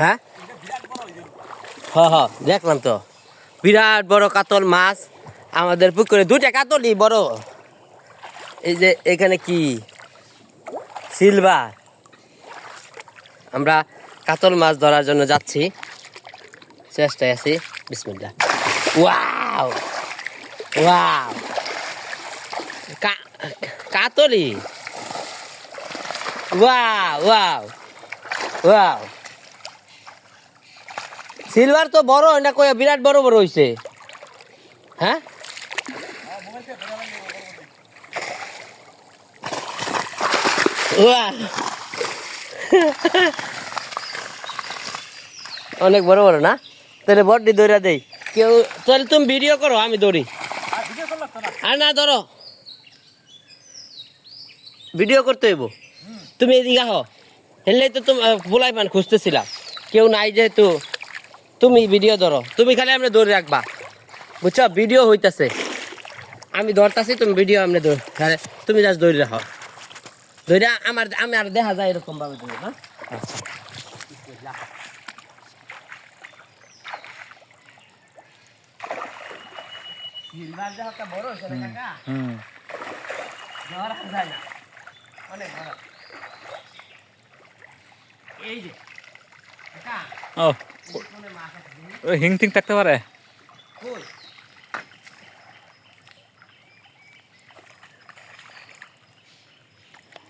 হ্যাঁ হ্যাঁ দেখলাম তো বিরাট বড় কাতল মাছ আমাদের পুকুরে দুইটা কাতলই বড়। এই যে এখানে কি সিলভার। আমরা কাতল মাছ ধরার জন্য যাচ্ছি, চেষ্টায় আছি। বিসমিল্লাহ। ওয়াও ওয়াও কাতলি। ওয়াও ওয়াও ওয়াও সিলভার তো বড় না কই বিরাট বড় বড় হইছে। হ্যাঁ অনেক বড় বড় না? তাহলে বড্ডি দৌড়া দেই কেউ। তাহলে তুমি ভিডিও করো, আমি দৌড়ি। আর না ধরো, ভিডিও করতে হইব। তুমি এদিকে আহ, হেললেই তো তুমি বলাই পান খুঁজতেছিলাম, কেউ নাই যেহেতু। তুমি ভিডিও ধরো, তুমি খালি আমরা দৌড়ে রাখবা, বুঝছো? ভিডিও হইতাছে, আমি ধরতাছি, তুমি ভিডিও আমরা দৌড়, তুমি জাস্ট দৌড়ে রাখো। দৌড়া আমি আর দেখা যায় এরকম ভাবে তুমি। হ্যাঁ সিলভার যা একটা বড় হইছে না কাকা? ধরা যায় না, অনেক বড়। এই যে কাকা, ও কোনে মাছ আছে ওই হিং টিং থাকতে পারে। কই?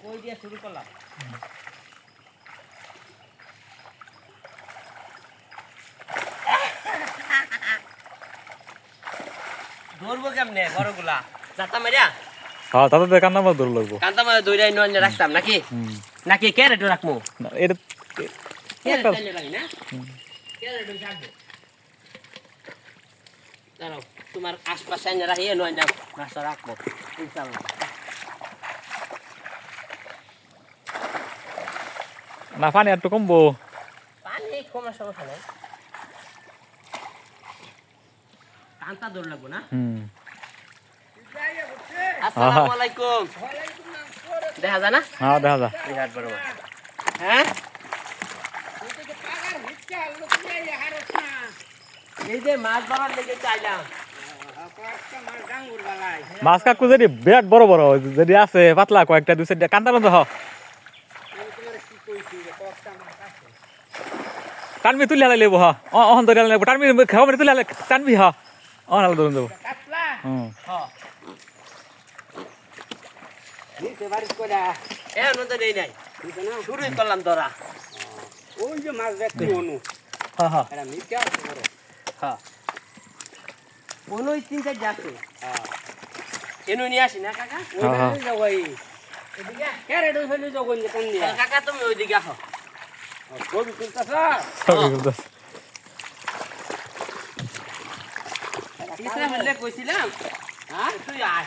কই দিয়ে শুরু করলাম? ধরবো কেমনে বড়গুলা? যাতা মারিয়া হ্যাঁ তাদের কান্না মাছ ধরে লাগবো। কান্তা মাছ দৌড়াই নয় রাখতাম নাকি? নাকি ক্যারেটও রাখবো? না, এটা ক্যারেট টাইনে রাখি না? ক্যারেটও রাখবো। দাঁড়াও, তোমার আশপাশে এনে রাখি, নয় না মাছটা রাখবো ইনশাল্লাহ। না পানি একটু কমবো। পানি কমার সমস্যা নেই, কান্তা দৌড় লাগবো না? আসসালামু আলাইকুম। দেখা যায় না? হ্যাঁ দেখা যা। বিরাট বড় মাছ। হ্যাঁ এই যে মাছ ধরার লেগে চাইলাম। মাছ কাকু যদি বিরাট বড় বড় যদি আছে পাতলা কয়েকটা দুই চারটা কান্তা বন্ধ হ টানবি তুলে হালাই লেবো। হ্যাঁ অহন ধরে লেবো টানবি খাওয়া তুলে হালে টানবি। হ্যাঁ অহন হালে ধরুন দেবো। হুম এখন তো নেই নাই, শুরুই করলাম ধরা। ওই যে মাছ দেখতে অনু হ্যাঁ হ্যাঁ এটা মিথ্যা আছে বড়। হ্যাঁ কোনো তিন চারটে আছে। এনু নিয়ে আসি না কাকা? হ্যাঁ। ওই যাও ভাই এদিকে ক্যারেট ফেলে যাও কোন কোন দিয়া কাকা তুমি ওইদিকে আসো। ছবি তুলতাছ তিসরা হলে কইছিলাম, হ্যাঁ তুই আয়।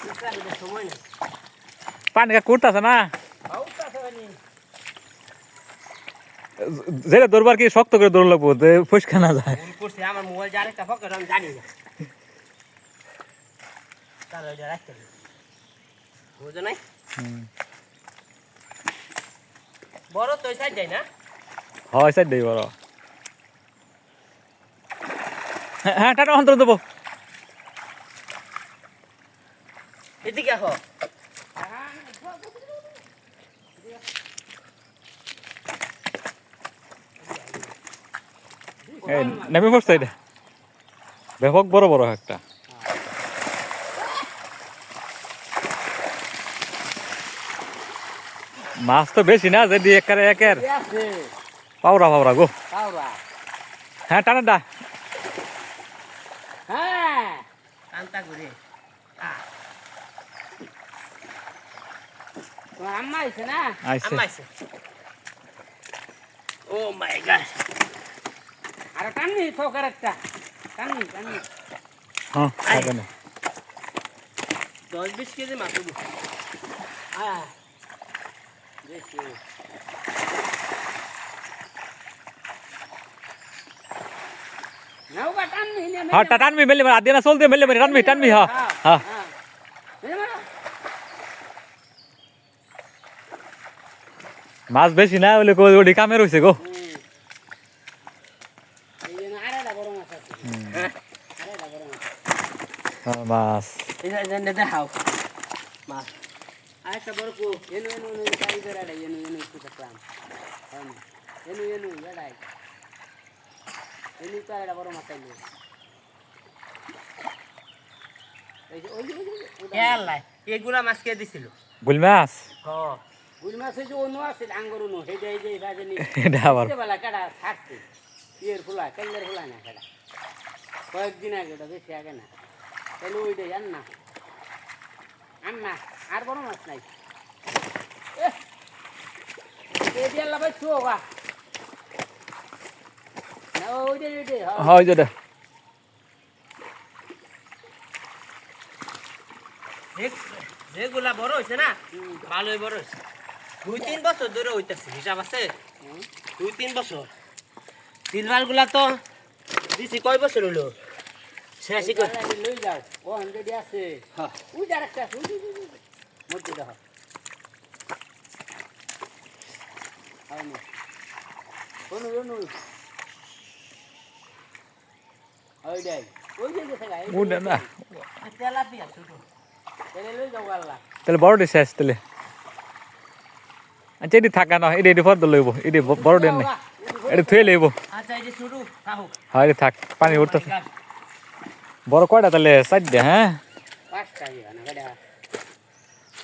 তিসরা হলে সময় নেই। পানি কাকু উঠতেছে না। আউতাছ বনি যেটা দৌড়বার কি শক্ত করে দৌড় লাগবো যে ফুসকা না যায়। ফোন করছে আমার মোবাইল যার একটা পকেট আমি জানি না, তার ওইটা রাখতে হবে, বুঝো নাই? বড় তো সাইড যায় না? হয় সাইড দেই বড়। হ্যাঁ হ্যাঁ টাটা অন্তর দেবো। এদিকে আসো। এই নেমে পড়ছে এটা ব্যাপক বড় বড় একটা মাছ তো বেশি না যদি একের একের আছে পাওরা পাওরা গো। কাউরা। হ্যাঁ টানা দা হ্যাঁ কান্তা করে তোমার আম্মা আইছে না আইছে। আমাইছে। ও মাই গড। আর টাননি থোকার একটা টাননি টাননি হ্যাঁ এখানে 10-20 কেজি মাছ হবে। হ্যাঁ দেখি নৌকা টাননি নে হ্যাঁ টানবি মেলে মেলে আদিনা চলতে মেলে মেলে টানবি টানবি। হ্যাঁ হ্যাঁ মাছ বেশি না বলে ওটি কামে রয়েছে গো। মাছ দেখাও মাছ আরেকটা বড় কো এনু এনু এনু তাই বেড়াই এনু এনু একটু দেখলাম এনু এনু বেড়াই এনু তো একটা বড় মাছ আইলো এই যে ওই যে খেয়াল্লাই এগুলা মাছ কে দিছিল গুল মাছ বুঝ মাছ এই যে অন্য আছে আঙ্গুর অন্য হেডে এই যে বাজেনি এটা আবার বেলা কাটা থাকছে ইয়ের ফুলা কাইলের ফুলা না কাটা কয়েকদিন আগে ওটা বেশি আগে না তাহলে ওইটাই আন না আর বড় মাছ নাই এদিয়াল্লা ভাই চো বা না ওইটাই ওইটাই হয় যেটা যেগুলা বড় হয়েছে না ভালোই বড় হয়েছে 2-3 বছর ধরে হইতেছে হিসাব আছে 2-3 বছর সিলভার গুলা তো দিছি কয় বছর হলো শেষই করে লই যাও ও হান্ড্রেড আছে ওই যার একটা আছে মধ্যে দেখো কোন ওইটাই ওই যে উঠে না তেলাপিয়া ছোট তাহলে লই যাও আল্লাহ তাহলে বড় শেষ তাহলে আচ্ছা এটি থাকা না এটি ফর্দ লইব এটি বড় ডেন নেই এটি থুয়ে লইব আচ্ছা এই যে ছোট তাহো হ্যাঁ এটি থাক পানি উঠতেছে বড় কয়টা তাহলে 4 হ্যাঁ 5টা ইয়া না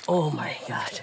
Oh my god.